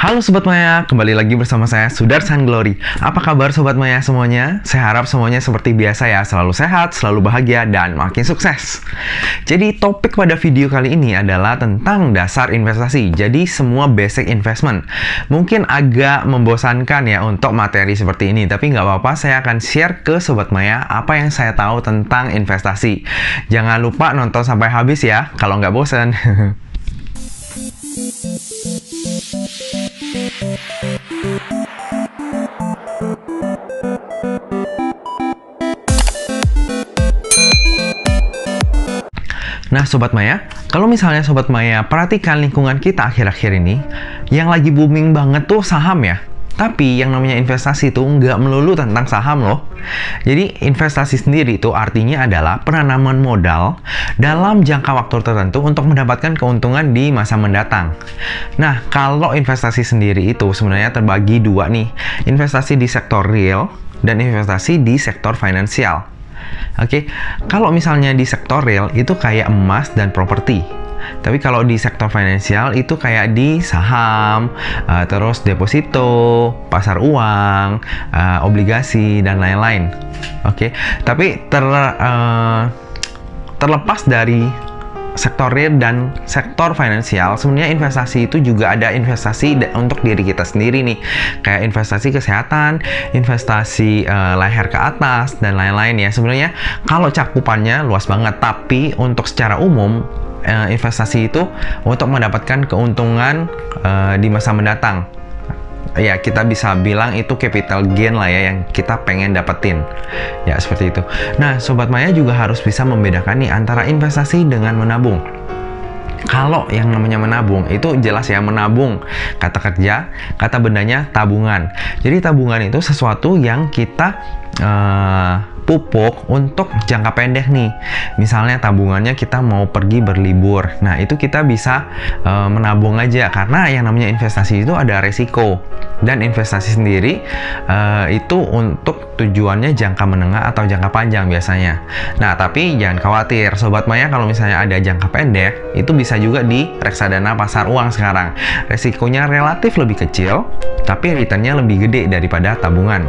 Halo Sobat Maya, kembali lagi bersama saya Sudarsan Glory. Apa kabar Sobat Maya semuanya? Saya harap semuanya seperti biasa ya, selalu sehat, selalu bahagia, dan makin sukses. Jadi topik pada video kali ini adalah tentang dasar investasi. Jadi semua basic investment. Mungkin agak membosankan ya untuk materi seperti ini, tapi nggak apa-apa, saya akan share ke Sobat Maya apa yang saya tahu tentang investasi. Jangan lupa nonton sampai habis ya, kalau nggak bosan. Nah Sobat Maya, kalau misalnya Sobat Maya perhatikan lingkungan kita akhir-akhir ini, yang lagi booming banget tuh saham ya. Tapi yang namanya investasi itu nggak melulu tentang saham loh. Jadi investasi sendiri itu artinya adalah penanaman modal dalam jangka waktu tertentu untuk mendapatkan keuntungan di masa mendatang. Nah, kalau investasi sendiri itu sebenarnya terbagi dua nih. Investasi di sektor real dan investasi di sektor finansial. Oke, kalau misalnya di sektor real itu kayak emas dan properti. Tapi kalau di sektor finansial itu kayak di saham, terus deposito, pasar uang, obligasi, dan lain-lain. Oke, tapi terlepas dari sektor real dan sektor finansial, sebenarnya investasi itu juga ada investasi untuk diri kita sendiri nih, kayak investasi kesehatan, investasi leher ke atas, dan lain-lain ya. Sebenarnya kalau cakupannya luas banget, tapi untuk secara umum investasi itu untuk mendapatkan keuntungan di masa mendatang. Ya, kita bisa bilang itu capital gain lah ya, yang kita pengen dapetin. Ya, seperti itu. Nah, Sobat Maya juga harus bisa membedakan nih antara investasi dengan menabung. Kalau yang namanya menabung, itu jelas ya, menabung. Kata kerja, kata bendanya tabungan. Jadi tabungan itu sesuatu yang kita pupuk untuk jangka pendek nih. Misalnya tabungannya kita mau pergi berlibur. Nah, itu kita bisa menabung aja, karena yang namanya investasi itu ada resiko. Dan investasi sendiri itu untuk tujuannya jangka menengah atau jangka panjang biasanya. Nah, tapi jangan khawatir Sobat Maya, kalau misalnya ada jangka pendek, itu bisa juga di reksadana pasar uang sekarang. Resikonya relatif lebih kecil, tapi returnnya lebih gede daripada tabungan.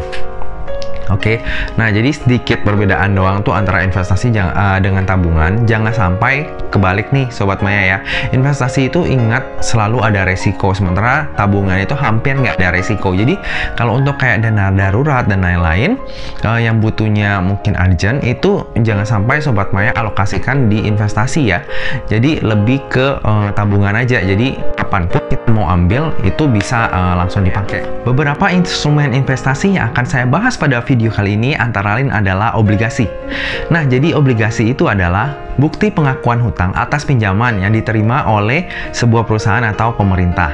Oke, nah jadi sedikit perbedaan doang tuh antara investasi dengan tabungan. Jangan sampai kebalik nih Sobat Maya ya. Investasi itu ingat selalu ada resiko, sementara tabungan itu hampir nggak ada resiko. Jadi kalau untuk kayak dana darurat dan lain-lain yang butuhnya mungkin urgent, itu jangan sampai Sobat Maya alokasikan di investasi ya. Jadi lebih ke tabungan aja. Jadi kapanpun kita mau ambil itu bisa langsung dipakai. Beberapa instrumen investasi yang akan saya bahas pada video kali ini antara lain adalah obligasi. Nah, jadi obligasi itu adalah bukti pengakuan hutang atas pinjaman yang diterima oleh sebuah perusahaan atau pemerintah.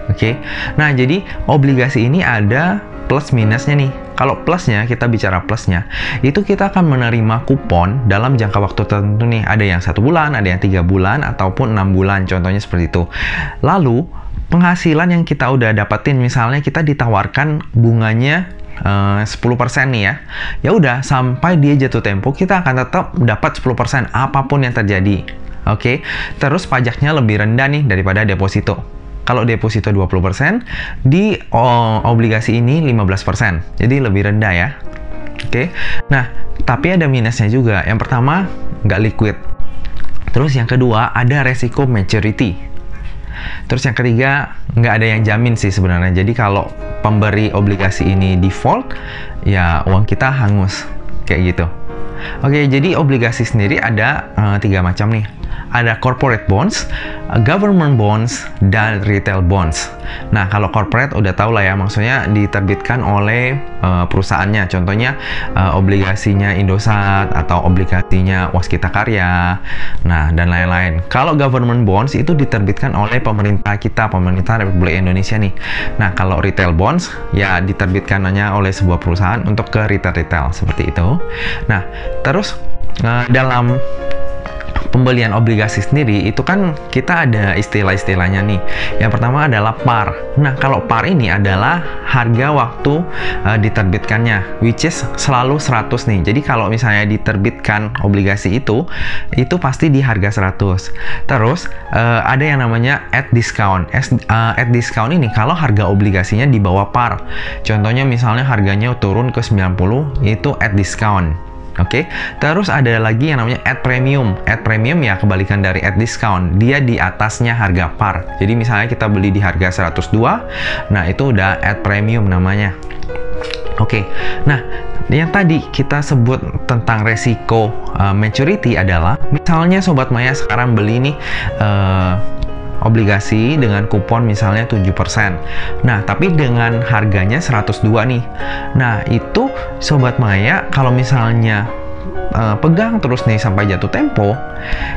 Oke. Nah, jadi obligasi ini ada plus minusnya nih. Kalau plusnya, kita bicara plusnya, itu kita akan menerima kupon dalam jangka waktu tertentu nih. Ada yang 1 bulan, ada yang 3 bulan, ataupun 6 bulan. Contohnya seperti itu. Lalu, penghasilan yang kita udah dapetin, misalnya kita ditawarkan bunganya 10% nih ya. Ya udah, sampai dia jatuh tempo kita akan tetap dapat 10% apapun yang terjadi. Oke. Terus pajaknya lebih rendah nih daripada deposito. Kalau deposito 20%, di obligasi ini 15%. Jadi lebih rendah ya. Oke. Nah, tapi ada minusnya juga. Yang pertama, nggak liquid. Terus yang kedua, ada resiko maturity. Terus yang ketiga, nggak ada yang jamin sih sebenarnya. Jadi kalau pemberi obligasi ini default, ya uang kita hangus. Kayak gitu. Oke, jadi obligasi sendiri ada 3 macam nih. Ada corporate bonds, government bonds, dan retail bonds. Nah, kalau corporate udah tau lah ya, maksudnya diterbitkan oleh perusahaannya. Contohnya obligasinya Indosat atau obligasinya Waskita Karya. Nah, dan lain-lain. Kalau government bonds itu diterbitkan oleh pemerintah kita, pemerintah Republik Indonesia nih. Nah, kalau retail bonds ya diterbitkan hanya oleh sebuah perusahaan untuk ke retail seperti itu. Nah, terus dalam pembelian obligasi sendiri itu kan kita ada istilah-istilahnya nih. Yang pertama adalah par. Nah, kalau par ini adalah harga waktu diterbitkannya, which is selalu 100 nih. Jadi kalau misalnya diterbitkan obligasi itu pasti di harga 100. Terus ada yang namanya at discount. At discount ini kalau harga obligasinya di bawah par. Contohnya misalnya harganya turun ke 90, itu at discount. Oke, terus ada lagi yang namanya at premium. At premium ya kebalikan dari at discount. Dia di atasnya harga par. Jadi misalnya kita beli di harga 102, nah itu udah at premium namanya. Oke, nah yang tadi kita sebut tentang resiko maturity adalah misalnya Sobat Maya sekarang beli nih obligasi dengan kupon misalnya 7%. Nah, tapi dengan harganya 102 nih. Nah, itu Sobat Maya kalau misalnya pegang terus nih sampai jatuh tempo,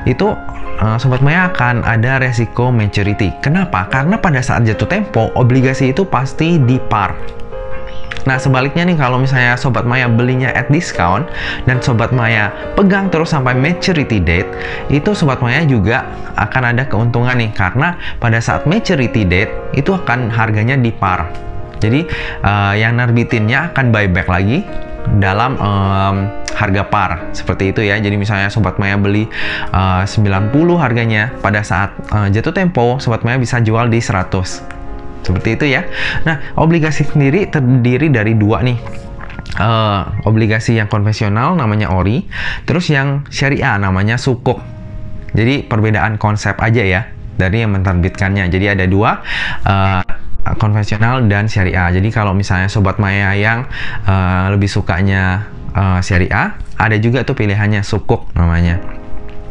itu Sobat Maya akan ada resiko maturity. Kenapa? Karena pada saat jatuh tempo, obligasi itu pasti di par. Nah, sebaliknya nih kalau misalnya Sobat Maya belinya at discount dan Sobat Maya pegang terus sampai maturity date, itu Sobat Maya juga akan ada keuntungan nih karena pada saat maturity date itu akan harganya di par. Jadi yang nerbitinnya akan buyback lagi dalam harga par seperti itu ya. Jadi misalnya Sobat Maya beli 90 harganya, pada saat jatuh tempo Sobat Maya bisa jual di 100. Seperti itu ya. Nah, obligasi sendiri terdiri dari dua nih. Obligasi yang konvensional namanya ORI, terus yang syariah namanya sukuk. Jadi perbedaan konsep aja ya dari yang menerbitkannya. Jadi ada dua, konvensional dan syariah. Jadi kalau misalnya Sobat Maya yang lebih sukanya syariah, ada juga tuh pilihannya sukuk namanya.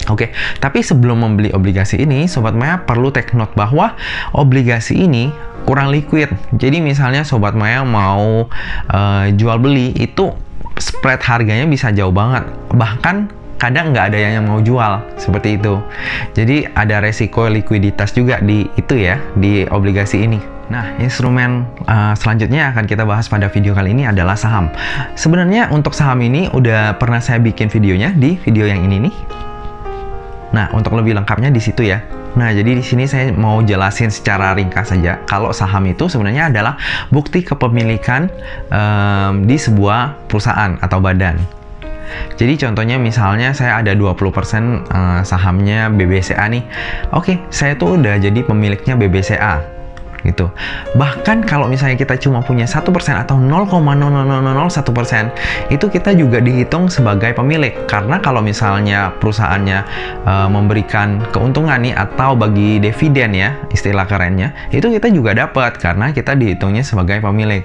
Oke, tapi sebelum membeli obligasi ini, Sobat Maya perlu take note bahwa obligasi ini kurang liquid. Jadi misalnya Sobat Maya mau jual beli, itu spread harganya bisa jauh banget. Bahkan kadang nggak ada yang mau jual, seperti itu. Jadi ada resiko likuiditas juga di itu ya, di obligasi ini. Nah, instrumen selanjutnya akan kita bahas pada video kali ini adalah saham. Sebenarnya untuk saham ini udah pernah saya bikin videonya di video yang ini nih. Nah, untuk lebih lengkapnya di situ ya. Nah, jadi di sini saya mau jelasin secara ringkas saja. Kalau saham itu sebenarnya adalah bukti kepemilikan di sebuah perusahaan atau badan. Jadi contohnya misalnya saya ada 20% sahamnya BBCA nih. Oke, saya tuh udah jadi pemiliknya BBCA. Gitu. Bahkan kalau misalnya kita cuma punya 1% atau 0,00001%, itu kita juga dihitung sebagai pemilik. Karena kalau misalnya perusahaannya memberikan keuntungan nih atau bagi dividen ya, istilah kerennya, itu kita juga dapat karena kita dihitungnya sebagai pemilik.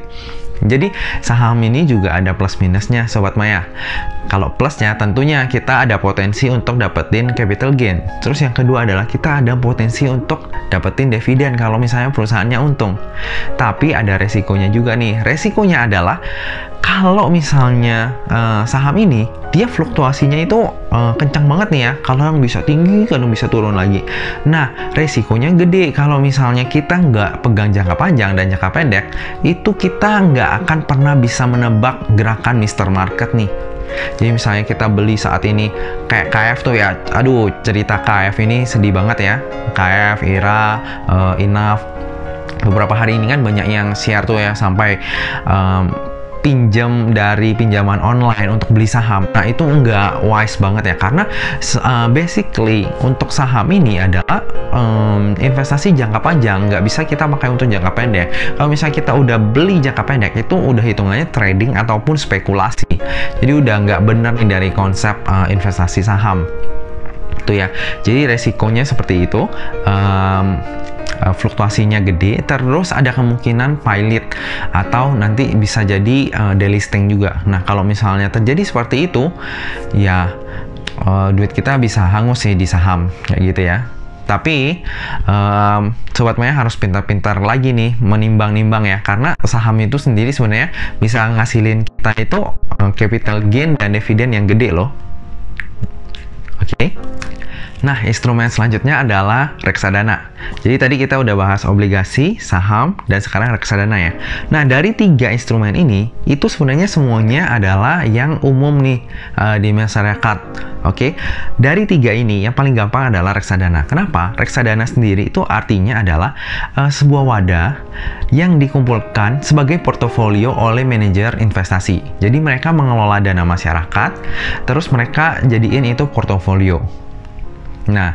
Jadi saham ini juga ada plus minusnya Sobat Maya. Kalau plusnya tentunya kita ada potensi untuk dapetin capital gain. Terus yang kedua adalah kita ada potensi untuk dapetin dividen kalau misalnya perusahaannya untung. Tapi ada resikonya juga nih. Resikonya adalah kalau misalnya saham ini dia fluktuasinya itu kencang banget nih ya. Kadang bisa tinggi, kadang bisa turun lagi. Nah, resikonya gede kalau misalnya kita nggak pegang jangka panjang dan jangka pendek, itu kita nggak akan pernah bisa menebak gerakan Mr. Market nih. Jadi misalnya kita beli saat ini kayak KF tuh ya, aduh cerita KF ini sedih banget ya. KF, IRA, INAF, beberapa hari ini kan banyak yang share tuh ya sampai pinjam dari pinjaman online untuk beli saham. Nah, itu nggak wise banget ya, karena basically untuk saham ini adalah investasi jangka panjang, nggak bisa kita pakai untuk jangka pendek. Kalau misalnya kita udah beli jangka pendek, itu udah hitungannya trading ataupun spekulasi. Jadi udah nggak benar nih dari konsep investasi saham. Itu ya. Jadi resikonya seperti itu. Fluktuasinya gede, terus ada kemungkinan pilot atau nanti bisa jadi delisting juga. Nah, kalau misalnya terjadi seperti itu, ya duit kita bisa hangus sih di saham kayak gitu ya. Tapi Sobat Maya harus pintar-pintar lagi nih menimbang-nimbang ya, karena saham itu sendiri sebenarnya bisa ngasilin kita itu capital gain dan dividen yang gede loh. Oke. Nah, instrumen selanjutnya adalah reksadana. Jadi tadi kita udah bahas obligasi, saham, dan sekarang reksadana ya. Nah, dari 3 instrumen ini, itu sebenarnya semuanya adalah yang umum nih di masyarakat. Oke, dari 3 ini yang paling gampang adalah reksadana. Kenapa? Reksadana sendiri itu artinya adalah sebuah wadah yang dikumpulkan sebagai portofolio oleh manajer investasi. Jadi mereka mengelola dana masyarakat, terus mereka jadiin itu portofolio. Nah,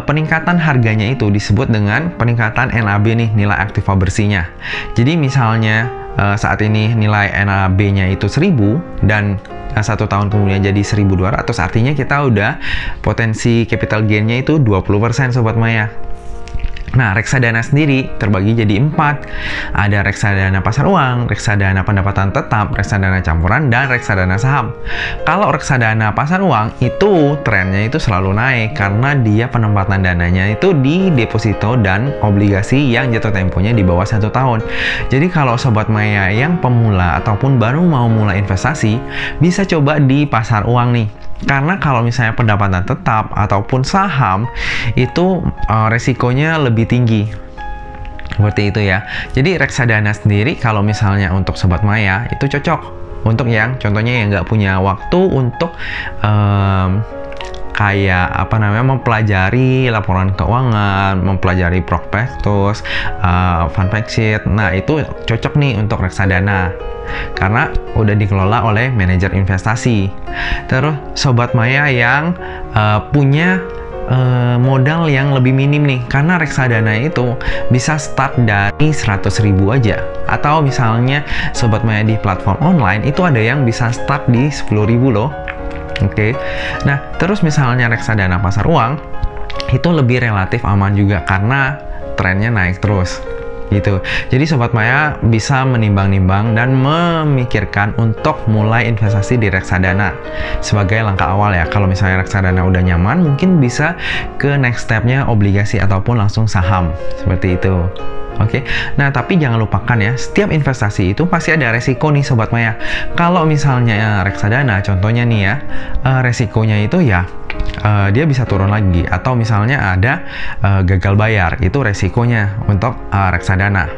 peningkatan harganya itu disebut dengan peningkatan NAB nih, nilai aktiva bersihnya. Jadi misalnya saat ini nilai NAB-nya itu 1000 dan 1 tahun kemudian jadi 1200, artinya kita udah potensi capital gain-nya itu 20% Sobat Maya. Nah, reksadana sendiri terbagi jadi 4. Ada reksadana pasar uang, reksadana pendapatan tetap, reksadana campuran, dan reksadana saham. Kalau reksadana pasar uang itu trennya itu selalu naik karena dia penempatan dananya itu di deposito dan obligasi yang jatuh temponya di bawah 1 tahun. Jadi kalau Sobat Maya yang pemula ataupun baru mau mulai investasi, bisa coba di pasar uang nih. Karena kalau misalnya pendapatan tetap ataupun saham itu resikonya lebih tinggi. Seperti itu ya. Jadi reksadana sendiri kalau misalnya untuk Sobat Maya itu cocok untuk yang contohnya yang nggak punya waktu untuk kayak mempelajari laporan keuangan, mempelajari prospektus, fund fact sheet. Nah, itu cocok nih untuk reksadana karena udah dikelola oleh manajer investasi. Terus Sobat Maya yang punya modal yang lebih minim nih, karena reksadana itu bisa start dari 100.000 aja, atau misalnya Sobat Maya di platform online itu ada yang bisa start di 10.000 loh. Oke. Nah, terus misalnya reksadana pasar uang itu lebih relatif aman juga karena trennya naik terus. Gitu. Jadi Sobat Maya bisa menimbang-nimbang dan memikirkan untuk mulai investasi di reksadana sebagai langkah awal ya. Kalau misalnya reksadana udah nyaman, mungkin bisa ke next stepnya obligasi ataupun langsung saham. Seperti itu. Oke, nah tapi jangan lupakan ya, setiap investasi itu pasti ada resiko nih Sobat Maya. Kalau misalnya reksadana, contohnya nih ya, resikonya itu ya dia bisa turun lagi, atau misalnya ada gagal bayar, itu resikonya untuk reksadana.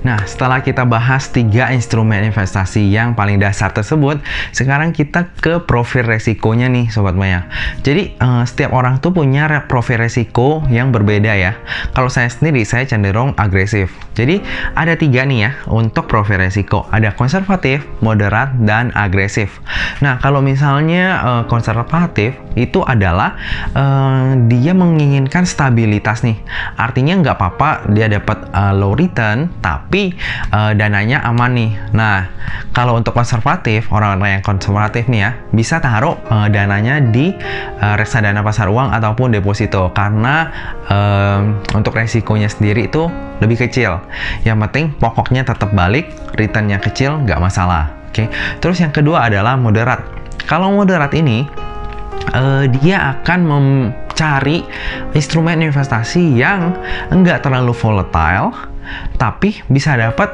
Nah, setelah kita bahas 3 instrumen investasi yang paling dasar tersebut, sekarang kita ke profil resikonya nih Sobat Maya. Jadi, setiap orang tuh punya profil resiko yang berbeda ya. Kalau saya sendiri, saya cenderung agresif. Jadi, ada 3 nih ya untuk profil resiko. Ada konservatif, moderat, dan agresif. Nah, kalau misalnya konservatif, itu adalah dia menginginkan stabilitas nih. Artinya nggak apa-apa dia dapat low return, tapi dananya aman nih. Nah, kalau untuk konservatif, orang-orang yang konservatif nih ya, bisa taruh dananya di reksadana pasar uang ataupun deposito, karena untuk resikonya sendiri itu lebih kecil. Yang penting pokoknya tetap balik, returnnya kecil, nggak masalah. Oke. Terus yang kedua adalah moderat. Kalau moderat ini dia akan mencari instrumen investasi yang enggak terlalu volatile, tapi bisa dapat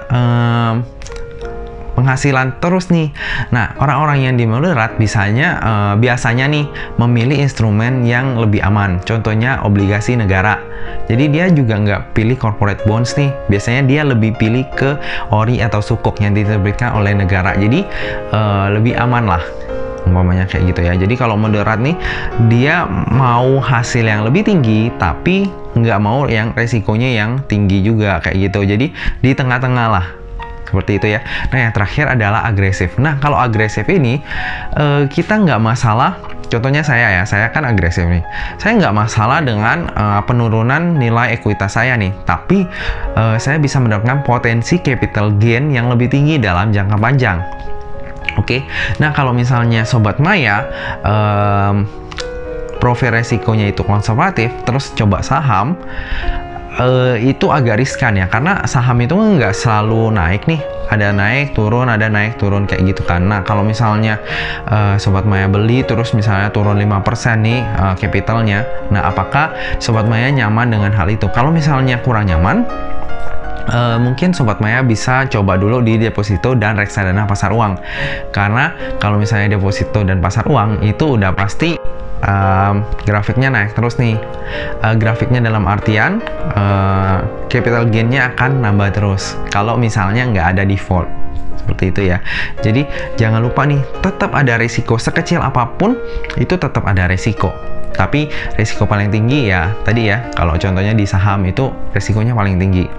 penghasilan terus nih. Nah, orang-orang yang di moderat biasanya nih memilih instrumen yang lebih aman. Contohnya obligasi negara. Jadi dia juga nggak pilih corporate bonds nih. Biasanya dia lebih pilih ke ori atau sukuk yang diterbitkan oleh negara. Jadi lebih aman lah. Umpamanya kayak gitu ya. Jadi kalau moderat nih, dia mau hasil yang lebih tinggi tapi nggak mau yang resikonya yang tinggi juga kayak gitu. Jadi di tengah-tengah lah, seperti itu ya. Nah, yang terakhir adalah agresif. Nah, kalau agresif ini kita nggak masalah. Contohnya saya kan agresif nih. Saya nggak masalah dengan penurunan nilai ekuitas saya nih, tapi saya bisa mendapatkan potensi capital gain yang lebih tinggi dalam jangka panjang. Oke, nah kalau misalnya Sobat Maya profil resikonya itu konservatif, terus coba saham, itu agak riskan ya, karena saham itu nggak selalu naik nih, ada naik turun kayak gitu kan. Nah, kalau misalnya Sobat Maya beli terus misalnya turun 5% nih capitalnya, nah apakah Sobat Maya nyaman dengan hal itu? Kalau misalnya kurang nyaman, mungkin Sobat Maya bisa coba dulu di deposito dan reksadana pasar uang, karena kalau misalnya deposito dan pasar uang itu udah pasti grafiknya naik terus nih. Grafiknya dalam artian capital gain-nya akan nambah terus kalau misalnya nggak ada default. Seperti itu ya. Jadi jangan lupa nih, tetap ada risiko sekecil apapun, itu tetap ada risiko. Tapi risiko paling tinggi ya tadi ya, kalau contohnya di saham itu risikonya paling tinggi.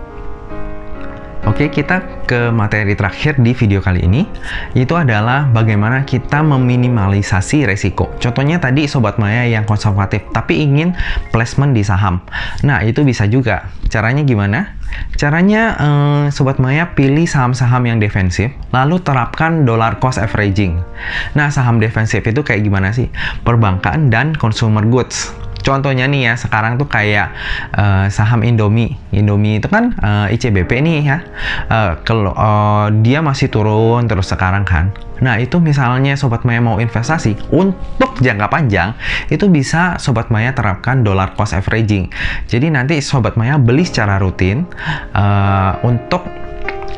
Oke, kita ke materi terakhir di video kali ini, itu adalah bagaimana kita meminimalisasi resiko. Contohnya tadi Sobat Maya yang konservatif tapi ingin placement di saham. Nah, itu bisa juga. Caranya gimana? Caranya Sobat Maya pilih saham-saham yang defensif, lalu terapkan dollar cost averaging. Nah, saham defensif itu kayak gimana sih? Perbankan dan consumer goods. Contohnya nih ya, sekarang tuh kayak saham Indomie. Indomie itu kan ICBP nih ya. Kalau dia masih turun terus sekarang kan. Nah, itu misalnya Sobat Maya mau investasi untuk jangka panjang, itu bisa Sobat Maya terapkan dollar cost averaging. Jadi nanti Sobat Maya beli secara rutin untuk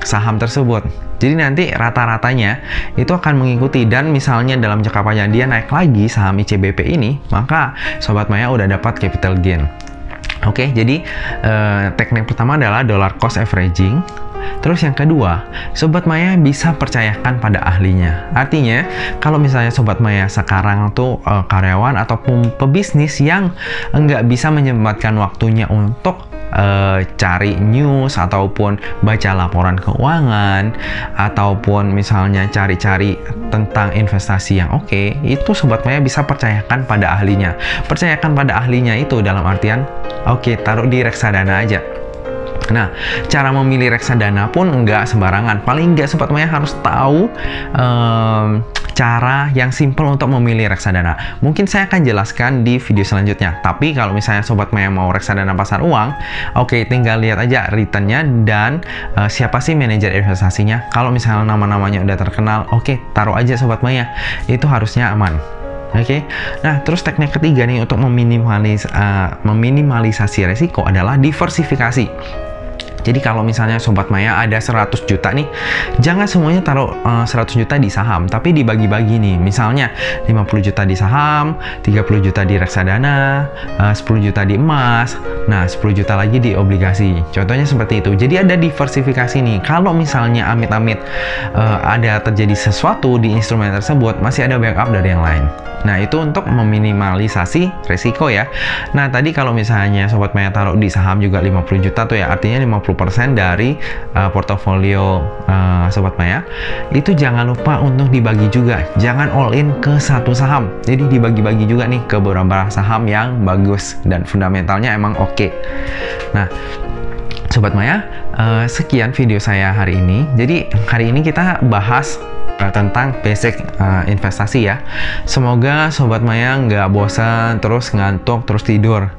saham tersebut. Jadi nanti rata-ratanya itu akan mengikuti, dan misalnya dalam jangka panjang dia naik lagi saham ICBP ini, maka Sobat Maya udah dapat capital gain. Oke, jadi teknik pertama adalah dollar cost averaging. Terus yang kedua, Sobat Maya bisa percayakan pada ahlinya. Artinya, kalau misalnya Sobat Maya sekarang tuh karyawan ataupun pebisnis yang nggak bisa menyempatkan waktunya untuk cari news ataupun baca laporan keuangan ataupun misalnya cari-cari tentang investasi yang oke, itu Sobat Maya bisa percayakan pada ahlinya. Percayakan pada ahlinya itu dalam artian oke, taruh di reksadana aja. Nah, cara memilih reksadana pun nggak sembarangan. Paling nggak Sobat Maya harus tahu cara yang simple untuk memilih reksadana. Mungkin saya akan jelaskan di video selanjutnya. Tapi kalau misalnya Sobat Maya mau reksadana pasar uang, oke, tinggal lihat aja returnnya dan siapa sih manajer investasinya. Kalau misalnya nama-namanya udah terkenal, oke, taruh aja Sobat Maya. Itu harusnya aman. Oke, nah terus teknik ketiga nih untuk meminimalisasi resiko adalah diversifikasi. Jadi kalau misalnya Sobat Maya ada 100 juta nih, jangan semuanya taruh 100 juta di saham, tapi dibagi-bagi nih. Misalnya 50 juta di saham, 30 juta di reksadana, 10 juta di emas, nah 10 juta lagi di obligasi. Contohnya seperti itu. Jadi ada diversifikasi nih. Kalau misalnya amit-amit ada terjadi sesuatu di instrumen tersebut, masih ada backup dari yang lain. Nah, itu untuk meminimalisasi resiko ya. Nah, tadi kalau misalnya Sobat Maya taruh di saham juga 50 juta tuh ya, artinya 50% dari portofolio Sobat Maya. Itu jangan lupa untuk dibagi juga. Jangan all in ke satu saham. Jadi dibagi-bagi juga nih ke beberapa saham yang bagus dan fundamentalnya emang oke. Nah, Sobat Maya, sekian video saya hari ini. Jadi hari ini kita bahas tentang basic investasi ya. Semoga Sobat Maya nggak bosan, terus ngantuk, terus tidur.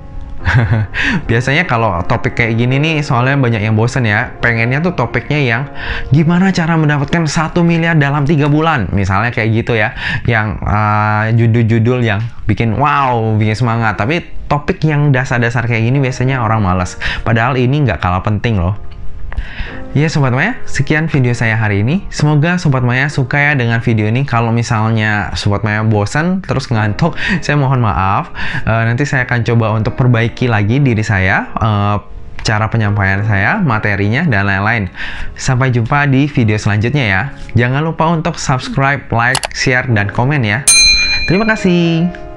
Biasanya kalau topik kayak gini nih, soalnya banyak yang bosan ya. Pengennya tuh topiknya yang gimana cara mendapatkan 1 miliar dalam 3 bulan. Misalnya kayak gitu ya. Yang judul-judul yang bikin wow, bikin semangat. Tapi topik yang dasar-dasar kayak gini biasanya orang malas. Padahal ini nggak kalah penting loh. Ya Sobat Maya, sekian video saya hari ini. Semoga Sobat Maya suka ya dengan video ini. Kalau misalnya Sobat Maya bosan terus ngantuk, saya mohon maaf. Nanti saya akan coba untuk perbaiki lagi diri saya, cara penyampaian saya, materinya, dan lain-lain. Sampai jumpa di video selanjutnya ya. Jangan lupa untuk subscribe, like, share, dan komen ya. Terima kasih.